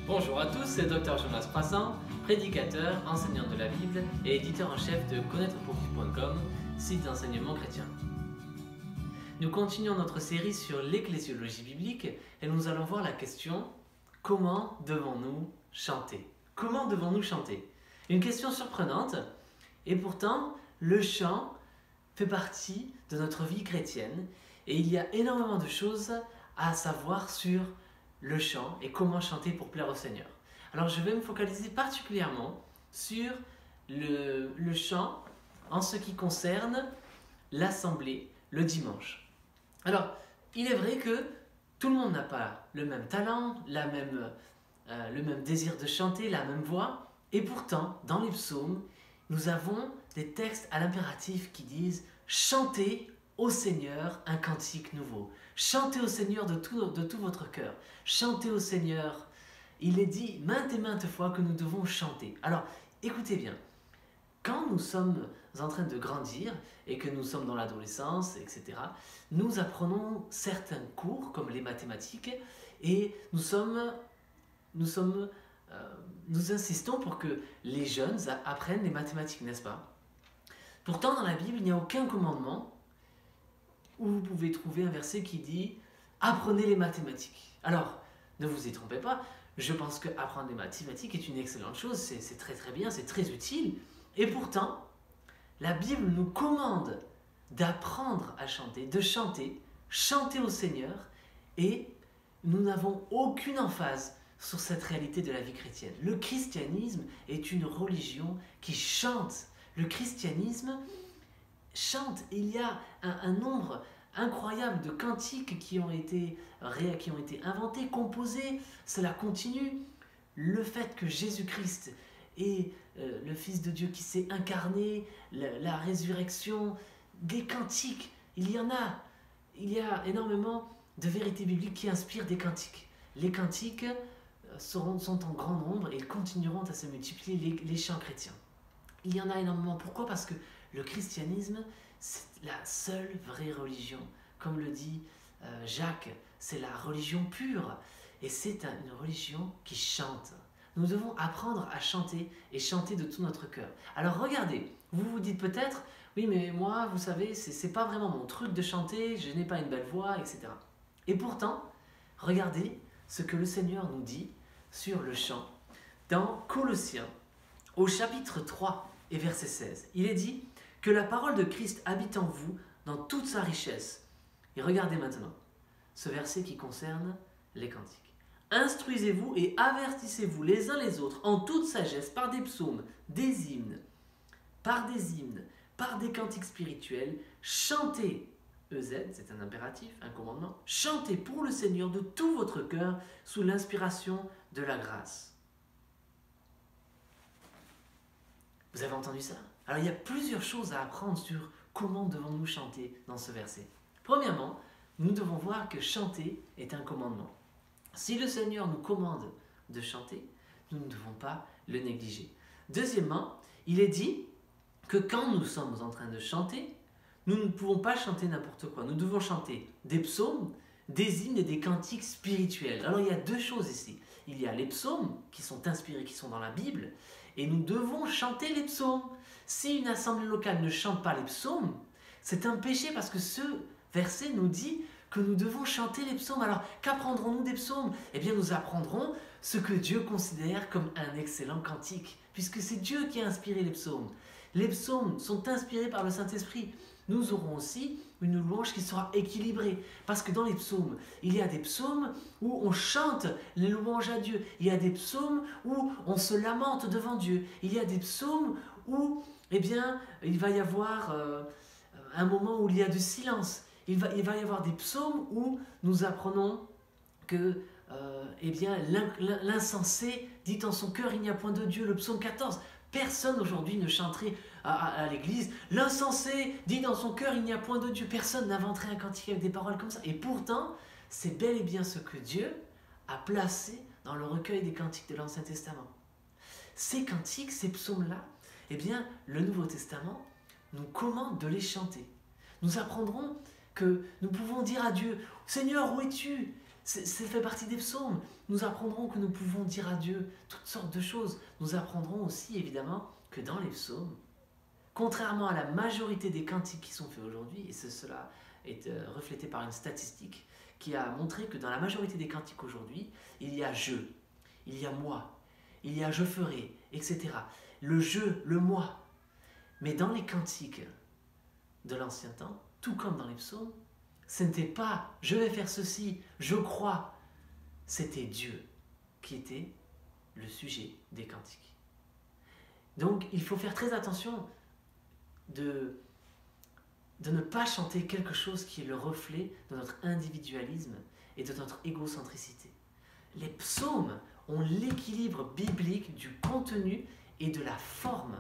Bonjour à tous, c'est Dr Jonas Prassin, prédicateur, enseignant de la Bible et éditeur en chef de connaîtrepourvivre.com, site d'enseignement chrétien. Nous continuons notre série sur l'ecclésiologie biblique et nous allons voir la question « Comment devons-nous chanter ?» Comment devons-nous chanter? Une question surprenante et pourtant le chant fait partie de notre vie chrétienne et il y a énormément de choses à savoir sur le chant et comment chanter pour plaire au Seigneur. Alors je vais me focaliser particulièrement sur le chant en ce qui concerne l'assemblée le dimanche. Alors il est vrai que tout le monde n'a pas le même talent, le même désir de chanter, la même voix, et pourtant dans les psaumes nous avons des textes à l'impératif qui disent « Chantez au Seigneur un cantique nouveau ». Chantez au Seigneur de tout votre cœur. Chantez au Seigneur. Il est dit maintes et maintes fois que nous devons chanter. Alors, écoutez bien. Quand nous sommes en train de grandir et que nous sommes dans l'adolescence, etc., nous apprenons certains cours comme les mathématiques et nous insistons pour que les jeunes apprennent les mathématiques, n'est-ce pas? Pourtant, dans la Bible, il n'y a aucun commandement où vous pouvez trouver un verset qui dit « Apprenez les mathématiques ». Alors, ne vous y trompez pas, je pense que apprendre les mathématiques est une excellente chose, c'est très très bien, c'est très utile. Et pourtant, la Bible nous commande d'apprendre à chanter, de chanter au Seigneur, et nous n'avons aucune emphase sur cette réalité de la vie chrétienne. Le christianisme est une religion qui chante. Le christianisme chante. Il y a un nombre incroyable de cantiques qui ont été inventés, composés. Cela continue. Le fait que Jésus-Christ est le Fils de Dieu qui s'est incarné, la résurrection, des cantiques, il y en a. Il y a énormément de vérités bibliques qui inspirent des cantiques. Les cantiques sont en grand nombre et ils continueront à se multiplier, les chants chrétiens. Il y en a énormément. Pourquoi? Parce que le christianisme, c'est la seule vraie religion. Comme le dit Jacques, c'est la religion pure. Et c'est une religion qui chante. Nous devons apprendre à chanter et chanter de tout notre cœur. Alors regardez, vous vous dites peut-être, oui mais moi, vous savez, c'est pas vraiment mon truc de chanter, je n'ai pas une belle voix, etc. Et pourtant, regardez ce que le Seigneur nous dit sur le chant dans Colossiens, au chapitre 3 et verset 16. Il est dit que la parole de Christ habite en vous dans toute sa richesse. Et regardez maintenant ce verset qui concerne les cantiques. Instruisez-vous et avertissez-vous les uns les autres en toute sagesse par des psaumes, des hymnes, par des cantiques spirituels. Chantez, EZ, c'est un impératif, un commandement. Chantez pour le Seigneur de tout votre cœur sous l'inspiration de la grâce. Vous avez entendu ça? Alors il y a plusieurs choses à apprendre sur comment devons-nous chanter dans ce verset. Premièrement, nous devons voir que chanter est un commandement. Si le Seigneur nous commande de chanter, nous ne devons pas le négliger. Deuxièmement, il est dit que quand nous sommes en train de chanter, nous ne pouvons pas chanter n'importe quoi. Nous devons chanter des psaumes, des hymnes et des cantiques spirituels. Alors il y a deux choses ici. Il y a les psaumes qui sont inspirés, qui sont dans la Bible, et nous devons chanter les psaumes. Si une assemblée locale ne chante pas les psaumes, c'est un péché parce que ce verset nous dit que nous devons chanter les psaumes. Alors qu'apprendrons-nous des psaumes? Eh bien nous apprendrons ce que Dieu considère comme un excellent cantique, puisque c'est Dieu qui a inspiré les psaumes. Les psaumes sont inspirés par le Saint-Esprit. Nous aurons aussi une louange qui sera équilibrée. Parce que dans les psaumes, il y a des psaumes où on chante les louanges à Dieu. Il y a des psaumes où on se lamente devant Dieu. Il y a des psaumes où, eh bien, il va y avoir un moment où il y a du silence. Il va y avoir des psaumes où nous apprenons que eh bien, l'insensé dit en son cœur, il n'y a point de Dieu. Le psaume 14. Personne aujourd'hui ne chanterait à l'église. L'insensé dit dans son cœur, il n'y a point de Dieu. Personne n'inventerait un cantique avec des paroles comme ça. Et pourtant, c'est bel et bien ce que Dieu a placé dans le recueil des cantiques de l'Ancien Testament. Ces cantiques, ces psaumes-là, eh bien, le Nouveau Testament nous commande de les chanter. Nous apprendrons que nous pouvons dire à Dieu, « Seigneur, où es-tu » Ça fait partie des psaumes. Nous apprendrons que nous pouvons dire à Dieu toutes sortes de choses. Nous apprendrons aussi, évidemment, que dans les psaumes, contrairement à la majorité des cantiques qui sont faits aujourd'hui, et cela est reflété par une statistique qui a montré que dans la majorité des cantiques aujourd'hui, il y a je, il y a moi, il y a je ferai, etc. Le je, le moi. Mais dans les cantiques de l'ancien temps, tout comme dans les psaumes, ce n'était pas je vais faire ceci, je crois. C'était Dieu qui était le sujet des cantiques. Donc il faut faire très attention de ne pas chanter quelque chose qui est le reflet de notre individualisme et de notre égocentricité. Les psaumes ont l'équilibre biblique du contenu et de la forme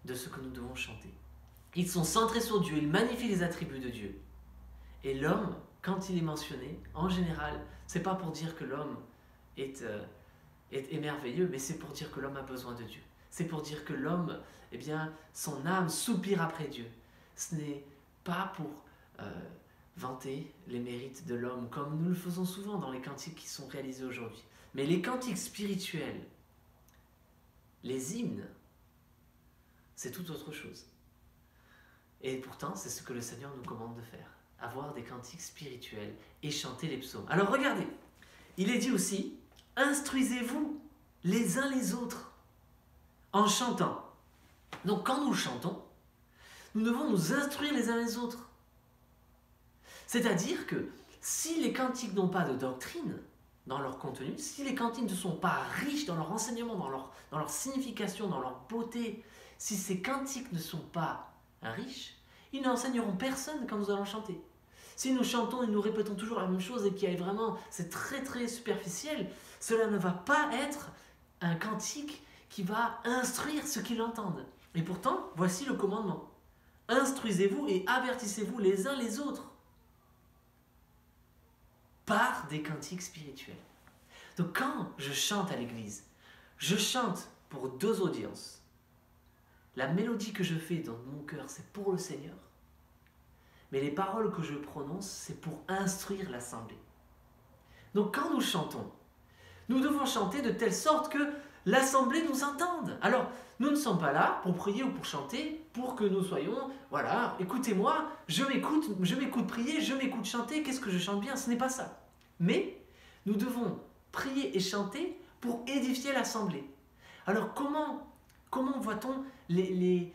de ce que nous devons chanter. Ils sont centrés sur Dieu, ils magnifient les attributs de Dieu. Et l'homme, quand il est mentionné, en général, c'est pas pour dire que l'homme est merveilleux, mais c'est pour dire que l'homme a besoin de Dieu. C'est pour dire que l'homme, eh bien, son âme soupire après Dieu. Ce n'est pas pour vanter les mérites de l'homme, comme nous le faisons souvent dans les cantiques qui sont réalisés aujourd'hui. Mais les cantiques spirituels, les hymnes, c'est tout autre chose. Et pourtant, c'est ce que le Seigneur nous commande de faire. Avoir des cantiques spirituels et chanter les psaumes. Alors regardez, il est dit aussi, instruisez-vous les uns les autres en chantant. Donc quand nous chantons, nous devons nous instruire les uns les autres. C'est-à-dire que si les cantiques n'ont pas de doctrine dans leur contenu, si les cantiques ne sont pas riches dans leur enseignement, dans leur signification, dans leur beauté, si ces cantiques ne sont pas riches, ils n'enseigneront personne quand nous allons chanter. Si nous chantons et nous répétons toujours la même chose et qu'il y a vraiment, c'est très très superficiel, cela ne va pas être un cantique qui va instruire ceux qui l'entendent. Et pourtant, voici le commandement. Instruisez-vous et avertissez-vous les uns les autres par des cantiques spirituels. Donc quand je chante à l'église, je chante pour deux audiences. La mélodie que je fais dans mon cœur, c'est pour le Seigneur. Mais les paroles que je prononce, c'est pour instruire l'assemblée. Donc quand nous chantons, nous devons chanter de telle sorte que l'assemblée nous entende. Alors, nous ne sommes pas là pour prier ou pour chanter, pour que nous soyons, voilà, écoutez-moi, je m'écoute prier, je m'écoute chanter, qu'est-ce que je chante bien, ce n'est pas ça. Mais nous devons prier et chanter pour édifier l'assemblée. Alors comment voit-on les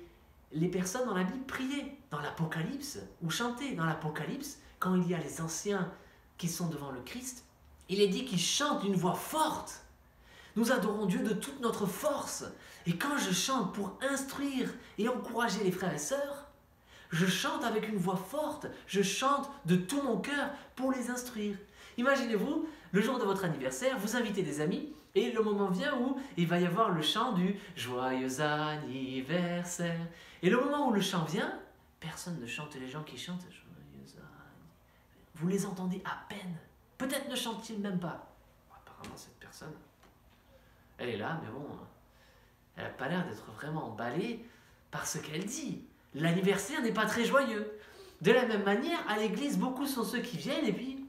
personnes dans la Bible prier? Dans l'Apocalypse, ou chanter dans l'Apocalypse, quand il y a les anciens qui sont devant le Christ, il est dit qu'ils chantent d'une voix forte. Nous adorons Dieu de toute notre force. Et quand je chante pour instruire et encourager les frères et sœurs, je chante avec une voix forte, je chante de tout mon cœur pour les instruire. Imaginez-vous, le jour de votre anniversaire, vous invitez des amis et le moment vient où il va y avoir le chant du « Joyeux anniversaire ». Et le moment où le chant vient, personne ne chante, les gens qui chantent « Joyeux anniversaire ». Vous les entendez à peine. Peut-être ne chantent-ils même pas. Apparemment, cette personne, elle est là, mais bon, elle n'a pas l'air d'être vraiment emballée par ce qu'elle dit. L'anniversaire n'est pas très joyeux. De la même manière, à l'église, beaucoup sont ceux qui viennent et puis,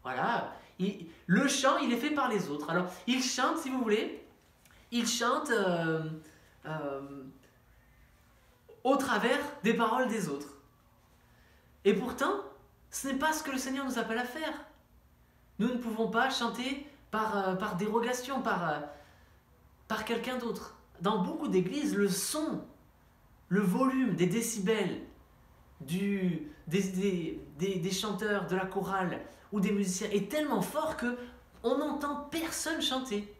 voilà, le chant, il est fait par les autres. Alors, ils chantent, si vous voulez, ils chantent au travers des paroles des autres. Et pourtant, ce n'est pas ce que le Seigneur nous appelle à faire. Nous ne pouvons pas chanter par dérogation, par quelqu'un d'autre. Dans beaucoup d'églises, le son, le volume des décibels des chanteurs, de la chorale ou des musiciens est tellement fort qu'on n'entend personne chanter.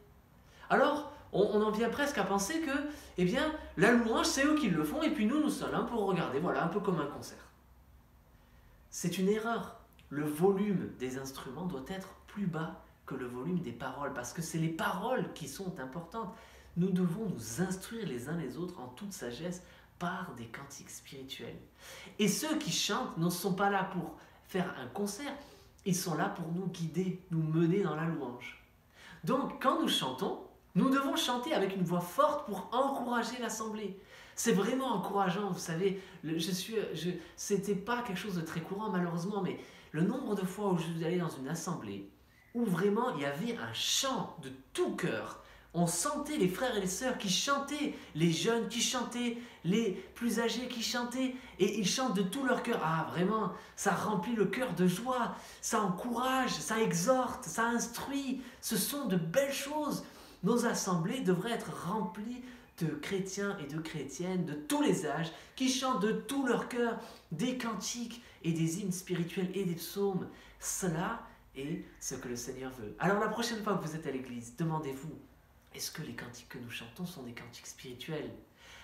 Alors, on en vient presque à penser que, eh bien, la louange, c'est eux qui le font, et puis nous sommes là pour regarder, voilà, un peu comme un concert. C'est une erreur. Le volume des instruments doit être plus bas que le volume des paroles, parce que c'est les paroles qui sont importantes. Nous devons nous instruire les uns les autres en toute sagesse par des cantiques spirituels. Et ceux qui chantent ne sont pas là pour faire un concert, ils sont là pour nous guider, nous mener dans la louange. Donc, quand nous chantons, nous devons chanter avec une voix forte pour encourager l'assemblée. C'est vraiment encourageant, vous savez, c'était pas quelque chose de très courant malheureusement, mais le nombre de fois où je suis allé dans une assemblée, où vraiment il y avait un chant de tout cœur. On sentait les frères et les sœurs qui chantaient, les jeunes qui chantaient, les plus âgés qui chantaient, et ils chantent de tout leur cœur. Ah, vraiment, ça remplit le cœur de joie, ça encourage, ça exhorte, ça instruit. Ce sont de belles choses. Nos assemblées devraient être remplies de chrétiens et de chrétiennes de tous les âges qui chantent de tout leur cœur des cantiques et des hymnes spirituels et des psaumes. Cela est ce que le Seigneur veut. Alors la prochaine fois que vous êtes à l'église, demandez-vous, est-ce que les cantiques que nous chantons sont des cantiques spirituels?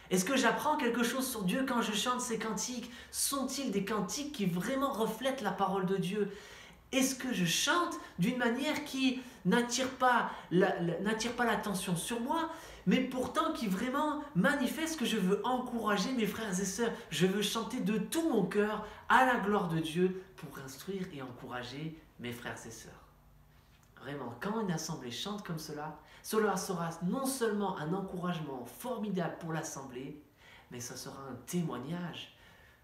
Est-ce que j'apprends quelque chose sur Dieu quand je chante ces cantiques? Sont-ils des cantiques qui vraiment reflètent la parole de Dieu? Est-ce que je chante d'une manière qui n'attire pas l'attention sur moi, mais pourtant qui vraiment manifeste que je veux encourager mes frères et sœurs? Je veux chanter de tout mon cœur à la gloire de Dieu pour instruire et encourager mes frères et sœurs. Vraiment, quand une assemblée chante comme cela sera non seulement un encouragement formidable pour l'assemblée, mais ça sera un témoignage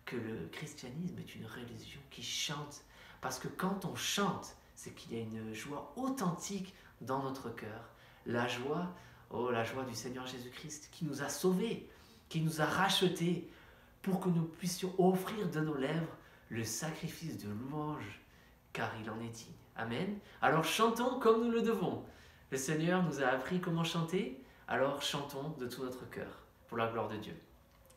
que le christianisme est une religion qui chante. Parce que quand on chante, c'est qu'il y a une joie authentique dans notre cœur. La joie du Seigneur Jésus-Christ qui nous a sauvés, qui nous a rachetés, pour que nous puissions offrir de nos lèvres le sacrifice de louange, car il en est digne. Amen. Alors chantons comme nous le devons. Le Seigneur nous a appris comment chanter, alors chantons de tout notre cœur, pour la gloire de Dieu.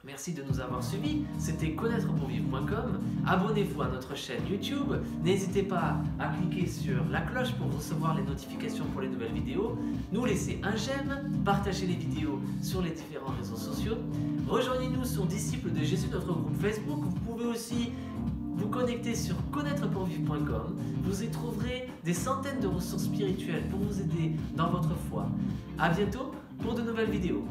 Merci de nous avoir suivis, c'était connaîtrepourvivre.com. Abonnez-vous à notre chaîne YouTube, n'hésitez pas à cliquer sur la cloche pour recevoir les notifications pour les nouvelles vidéos, nous laisser un j'aime, partagez les vidéos sur les différents réseaux sociaux. Rejoignez-nous sur Disciples de Jésus, notre groupe Facebook. Vous pouvez aussi vous connecter sur connaîtrepourvivre.com. Vous y trouverez des centaines de ressources spirituelles pour vous aider dans votre foi. A bientôt pour de nouvelles vidéos.